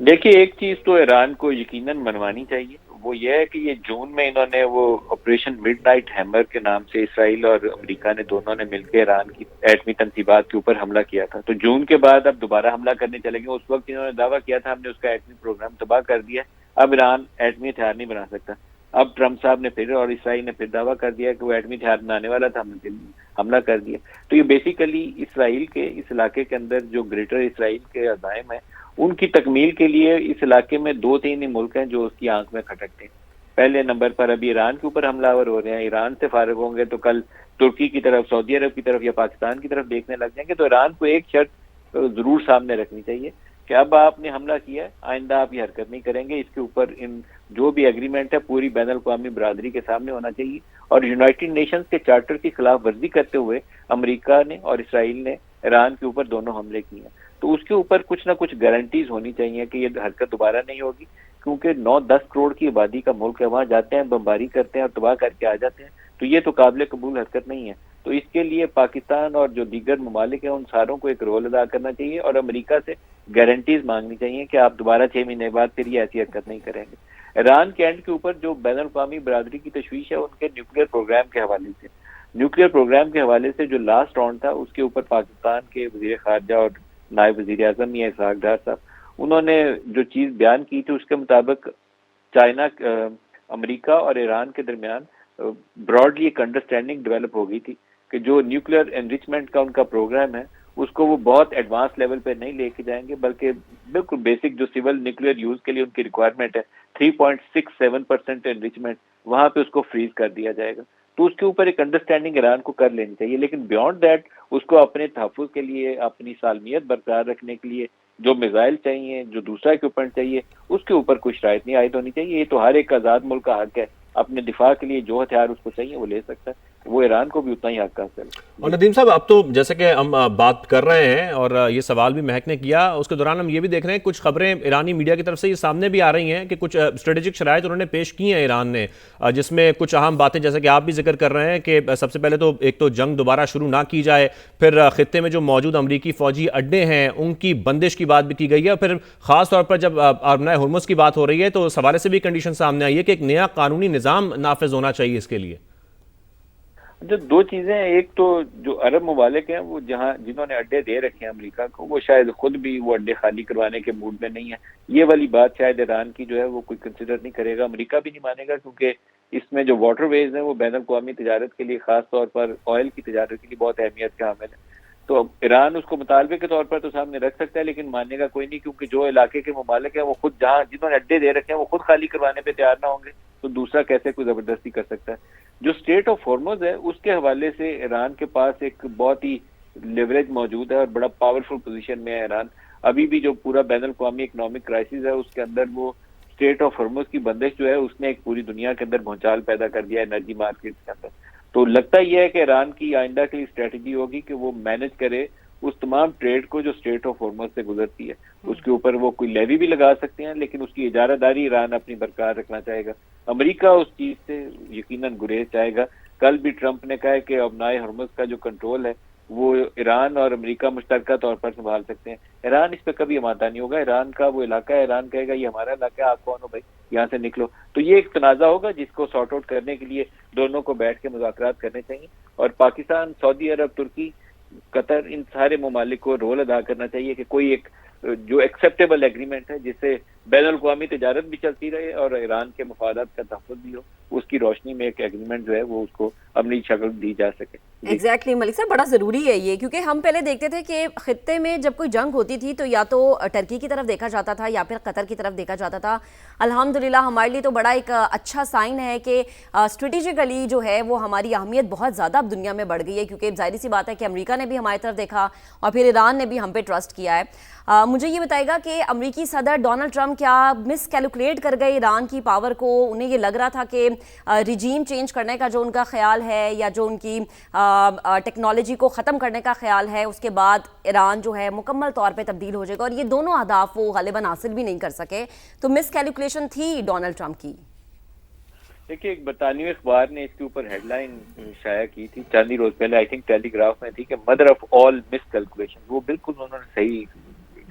دیکھیے ایک چیز تو ایران کو یقیناً منوانی چاہیے، وہ یہ ہے کہ یہ جون میں انہوں نے وہ آپریشن مڈ نائٹ ہیمر کے نام سے اسرائیل اور امریکہ نے دونوں نے مل کے ایران کی ایٹمی تنصیبات کے اوپر حملہ کیا تھا، تو جون کے بعد اب دوبارہ حملہ کرنے چلے گئے۔ اس وقت انہوں نے دعویٰ کیا تھا ہم نے اس کا ایٹمی پروگرام تباہ کر دیا، اب ایران ایٹمی ہتھیار نہیں بنا سکتا۔ اب ٹرمپ صاحب نے پھر اور اسرائیل نے پھر دعویٰ کر دیا کہ وہ ایٹمی ہتھیار بنانے والا تھا، ہم نے حملہ کر دیا۔ تو یہ بیسیکلی اسرائیل کے اس علاقے کے اندر جو گریٹر اسرائیل کے عزائم ہیں ان کی تکمیل کے لیے اس علاقے میں 2-3 ہی ملک ہیں جو اس کی آنکھ میں کھٹکتے ہیں۔ پہلے نمبر پر ابھی ایران کے اوپر حملہ آور ہو رہے ہیں، ایران سے فارغ ہوں گے تو کل ترکی کی طرف، سعودی عرب کی طرف یا پاکستان کی طرف دیکھنے لگ جائیں گے۔ تو ایران کو ایک شرط ضرور سامنے رکھنی چاہیے کہ اب آپ نے حملہ کیا ہے، آئندہ آپ یہ حرکت نہیں کریں گے، اس کے اوپر ان جو بھی ایگریمنٹ ہے پوری بین الاقوامی برادری کے سامنے ہونا چاہیے۔ اور یونائٹڈ نیشنز کے چارٹر کی خلاف ورزی کرتے ہوئے امریکہ نے اور اسرائیل نے ایران کے اوپر دونوں حملے کیے ہیں، تو اس کے اوپر کچھ نہ کچھ گارنٹیز ہونی چاہیے کہ یہ حرکت دوبارہ نہیں ہوگی، کیونکہ 9-10 کروڑ کی آبادی کا ملک ہے، وہاں جاتے ہیں بمباری کرتے ہیں اور تباہ کر کے آ جاتے ہیں، تو یہ تو قابل قبول حرکت نہیں ہے۔ تو اس کے لیے پاکستان اور جو دیگر ممالک ہیں ان ساروں کو ایک رول ادا کرنا چاہیے اور امریکہ سے گارنٹیز مانگنی چاہیے کہ آپ دوبارہ 6 مہینے بعد پھر یہ ایسی حرکت نہیں کریں گے۔ ایران کے اینڈ کے اوپر جو بین الاقوامی برادری کی تشویش ہے ان کے نیوکلیئر پروگرام کے حوالے سے، نیوکلیئر پروگرام کے حوالے سے جو لاسٹ راؤنڈ تھا اس کے اوپر پاکستان کے وزیر خارجہ اور نائب وزیر اعظم یا اسحاق ڈار صاحب انہوں نے جو چیز بیان کی تھی اس کے مطابق چائنا، امریکہ اور ایران کے درمیان براڈلی ایک انڈرسٹینڈنگ ڈیولپ ہو گئی تھی کہ جو نیوکلیئر انریچمنٹ کا ان کا پروگرام ہے اس کو وہ بہت ایڈوانس لیول پہ نہیں لے کے جائیں گے، بلکہ بالکل بیسک جو سول نیوکلیئر یوز کے لیے ان کی ریکوائرمنٹ ہے 3.67% انریچمنٹ، وہاں پہ اس کو فریز کر دیا جائے گا۔ تو اس کے اوپر ایک انڈرسٹینڈنگ ایران کو کر لینی چاہیے، لیکن بیونڈ دیٹ اس کو اپنے تحفظ کے لیے، اپنی سالمیت برقرار رکھنے کے لیے جو میزائل چاہیے، جو دوسرا اکوپمنٹ چاہیے، اس کے اوپر کوئی شرائط نہیں عائد ہونی چاہیے۔ یہ تو ہر ایک آزاد ملک کا حق ہے، اپنے دفاع کے لیے جو ہتھیار اس کو چاہیے وہ لے سکتا ہے، وہ ایران کو بھی اتنا ہی حق حاصل ہے۔ اور ندیم صاحب اب تو جیسے کہ ہم بات کر رہے ہیں اور یہ سوال بھی مہک نے کیا، اس کے دوران ہم یہ بھی دیکھ رہے ہیں کچھ خبریں ایرانی میڈیا کی طرف سے یہ سامنے بھی آ رہی ہیں کہ کچھ اسٹریٹجک شرائط انہوں نے پیش کی ہیں ایران نے، جس میں کچھ اہم باتیں جیسے کہ آپ بھی ذکر کر رہے ہیں کہ سب سے پہلے تو ایک تو جنگ دوبارہ شروع نہ کی جائے، پھر خطے میں جو موجود امریکی فوجی اڈے ہیں ان کی بندش کی بات بھی کی گئی ہے، اور پھر خاص طور پر جب آبنائے ہرمز کی بات ہو رہی ہے تو اس حوالے سے بھی کنڈیشن سامنے آئی ہے کہ ایک نیا قانونی نظام نافذ ہونا چاہیے اس کے لیے۔ جو دو چیزیں ہیں، ایک تو جو عرب ممالک ہیں وہ جنہوں نے اڈے دے رکھے ہیں امریکہ کو، وہ شاید خود بھی وہ اڈے خالی کروانے کے موڈ میں نہیں ہے، یہ والی بات شاید ایران کی جو ہے وہ کوئی کنسیڈر نہیں کرے گا، امریکہ بھی نہیں مانے گا، کیونکہ اس میں جو واٹر ویز ہیں وہ بین الاقوامی تجارت کے لیے، خاص طور پر آئل کی تجارت کے لیے بہت اہمیت کے حامل ہے۔ تو ایران اس کو مطالبے کے طور پر تو سامنے رکھ سکتا ہے، لیکن ماننے گا کوئی نہیں، کیونکہ جو علاقے کے ممالک ہیں وہ خود جنہوں نے اڈے دے رکھے ہیں وہ خود خالی کروانے پہ تیار نہ ہوں گے، تو دوسرا کیسے کوئی زبردستی کر سکتا ہے۔ جو اسٹریٹ آف ہارمز ہے اس کے حوالے سے ایران کے پاس ایک بہت ہی لیوریج موجود ہے اور بڑا پاورفل پوزیشن میں ہے ایران۔ ابھی بھی جو پورا بین الاقوامی اکنامک کرائسس ہے اس کے اندر وہ اسٹریٹ آف ہارمز کی بندش جو ہے اس نے ایک پوری دنیا کے اندر بھونچال پیدا کر دیا ہے انرجی مارکیٹ کے اندر۔ تو لگتا یہ ہے کہ ایران کی آئندہ کے لیے اسٹریٹجی ہوگی کہ وہ مینج کرے اس تمام ٹریڈ کو جو اسٹریٹ آف ہارمز سے گزرتی ہے، اس کے اوپر وہ کوئی لیوی بھی لگا سکتے ہیں، لیکن اس کی اجارہ داری ایران اپنی برقرار رکھنا چاہے گا۔ امریکہ اس چیز سے یقیناً گریز چاہے گا۔ کل بھی ٹرمپ نے کہا ہے کہ ابنائے ہرمز کا جو کنٹرول ہے وہ ایران اور امریکہ مشترکہ طور پر سنبھال سکتے ہیں۔ ایران اس پہ کبھی امادہ نہیں ہوگا، ایران کا وہ علاقہ ہے، ایران کہے گا یہ ہمارا علاقہ ہے، آپ کون ہو بھائی یہاں سے نکلو۔ تو یہ ایک تنازع ہوگا جس کو سارٹ آؤٹ کرنے کے لیے دونوں کو بیٹھ کے مذاکرات کرنے چاہیے، اور پاکستان، سعودی عرب، ترکی، قطر، ان سارے ممالک کو رول ادا کرنا چاہیے کہ کوئی ایک جو ایکسیپٹیبل ایگریمنٹ ہے جس سے بین الاقوامی تجارت بھی چلتی رہے اور ایران کے مفادات کا تحفظ بھی ہو، اس کی روشنی میں ایک ایگریمنٹ جو ہے وہ اس کو اپنی شکل دی جا سکے۔ ایگزیکٹلی ملک صاحب، بڑا ضروری ہے یہ، کیونکہ ہم پہلے دیکھتے تھے کہ خطے میں جب کوئی جنگ ہوتی تھی تو یا تو ٹرکی کی طرف دیکھا جاتا تھا یا پھر قطر کی طرف دیکھا جاتا تھا۔ الحمدللہ ہمارے لیے تو بڑا ایک اچھا سائن ہے کہ اسٹریٹجیکلی جو ہے وہ ہماری اہمیت بہت زیادہ اب دنیا میں بڑھ گئی ہے، کیونکہ ظاہری سی بات ہے کہ امریکہ نے بھی ہماری طرف دیکھا اور پھر ایران نے بھی ہم پہ ٹرسٹ کیا ہے۔ مجھے یہ بتائے گا کہ امریکی صدر ڈونلڈ ٹرمپ کیا مس کیلکولیٹ کر گئے ایران کی پاور کو؟ انہیں یہ لگ رہا تھا کہ ریجیم چینج کرنے کا جو ان کا خیال ہے یا جو ان کی ٹیکنالوجی کو ختم کرنے کا خیال ہے، اس کے بعد ایران جو ہے مکمل طور پہ تبدیل ہو جائے گا، اور یہ دونوں اہداف وہ غالباً حاصل بھی نہیں کر سکے، تو مس کیلکولیشن تھی ڈونلڈ ٹرمپ کی۔ دیکھیے ایک برطانوی اخبار نے اس کے اوپر ہیڈ لائن شائع کی تھی چند ہی روز پہلے، آئی تھنک ٹیلی گراف میں تھی، کہ mother of all miss calculation, وہ بالکل انہوں نے صحیح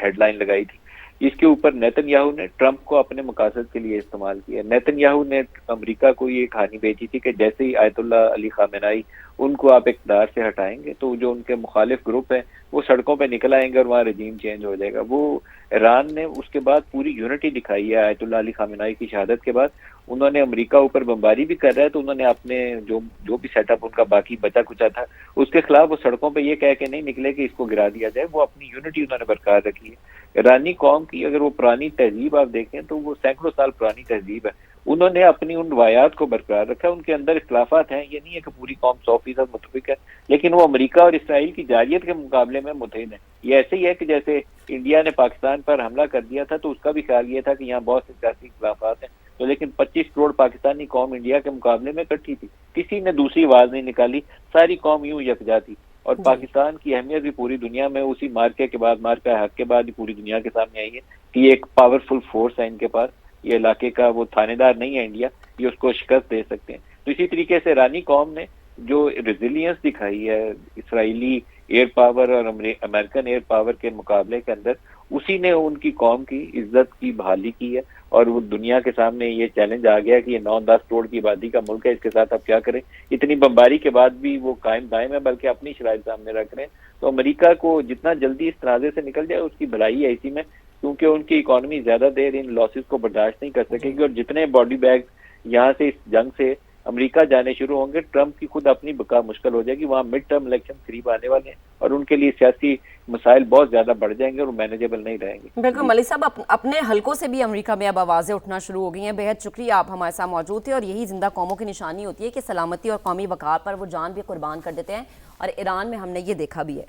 ہیڈ لائن لگائی تھی۔ اس کے اوپر نیتن یاہو نے ٹرمپ کو اپنے مقاصد کے لیے استعمال کیا. نیتن یاہو نے امریکہ کو یہ کہانی بیچی تھی کہ جیسے ہی آیت اللہ علی خامنہئی ان کو آپ اقتدار سے ہٹائیں گے تو جو ان کے مخالف گروپ ہیں وہ سڑکوں پہ نکل آئیں گے اور وہاں رجیم چینج ہو جائے گا. وہ ایران نے اس کے بعد پوری یونٹی دکھائی ہے. آیت اللہ علی خامنہئی کی شہادت کے بعد انہوں نے امریکہ اوپر بمباری بھی کر رہا ہے تو انہوں نے اپنے جو بھی سیٹ اپ ان کا باقی بچا کچا تھا اس کے خلاف وہ سڑکوں پہ یہ کہہ کے نہیں نکلے کہ اس کو گرا دیا جائے. وہ اپنی یونٹی انہوں نے برقرار رکھی ہے. ایرانی قوم کی اگر وہ پرانی تہذیب آپ دیکھیں تو وہ سینکڑوں سال پرانی تہذیب ہے. انہوں نے اپنی ان روایات کو برقرار رکھا. ان کے اندر اختلافات ہیں, یہ نہیں ہے کہ پوری قوم 100% متفق ہے, لیکن وہ امریکہ اور اسرائیل کی جارحیت کے مقابلے میں متحد ہے. یہ ایسے ہی ہے کہ جیسے انڈیا نے پاکستان پر حملہ کر دیا تھا تو اس کا بھی خیال یہ تھا کہ یہاں بہت سے سیاسی اختلافات ہیں, تو لیکن 25 کروڑ پاکستانی قوم انڈیا کے مقابلے میں اکٹھی تھی, کسی نے دوسری آواز نہیں نکالی, ساری قوم یوں یکجا تھی. اور پاکستان کی اہمیت بھی پوری دنیا میں اسی مارکے کے بعد, مارکہ حق کے بعد ہی پوری دنیا کے سامنے آئی ہے کہ یہ ایک پاورفل فورس ہے ان کے پاس. یہ علاقے کا وہ تھانے دار نہیں ہے انڈیا, یہ اس کو شکست دے سکتے ہیں. تو اسی طریقے سے ایرانی قوم نے جو ریزیلینس دکھائی ہے اسرائیلی ایئر پاور اور امریکن ایئر پاور کے مقابلے کے اندر, اسی نے ان کی قوم کی عزت کی بحالی کی ہے. اور وہ دنیا کے سامنے یہ چیلنج آ گیا کہ یہ 9-10 کروڑ کی آبادی کا ملک ہے, اس کے ساتھ اب کیا کریں. اتنی بمباری کے بعد بھی وہ قائم دائم ہے, بلکہ اپنی شرائط سامنے رکھ رہے ہیں. تو امریکہ کو جتنا جلدی اس تنازع سے نکل جائے اس کی بھلائی ہے اسی میں, کیونکہ ان کی اکانومی زیادہ دیر ان لاسز کو برداشت نہیں کر سکے گی. اور جتنے باڈی بیگ یہاں سے اس جنگ سے امریکہ جانے شروع ہوں گے, ٹرمپ کی خود اپنی بقا مشکل ہو جائے گی. وہاں مڈ ٹرم الیکشن قریب آنے والے ہیں اور ان کے لیے سیاسی مسائل بہت زیادہ بڑھ جائیں گے اور مینیجیبل نہیں رہیں گے. بالکل ملک صاحب, اپنے حلقوں سے بھی امریکہ میں اب آوازیں اٹھنا شروع ہو گئی ہیں. بہت شکریہ, آپ ہمارے ساتھ موجود تھے. اور یہی زندہ قوموں کی نشانی ہوتی ہے کہ سلامتی اور قومی وقار پر وہ جان بھی قربان کر دیتے ہیں, اور ایران میں ہم نے یہ دیکھا بھی ہے.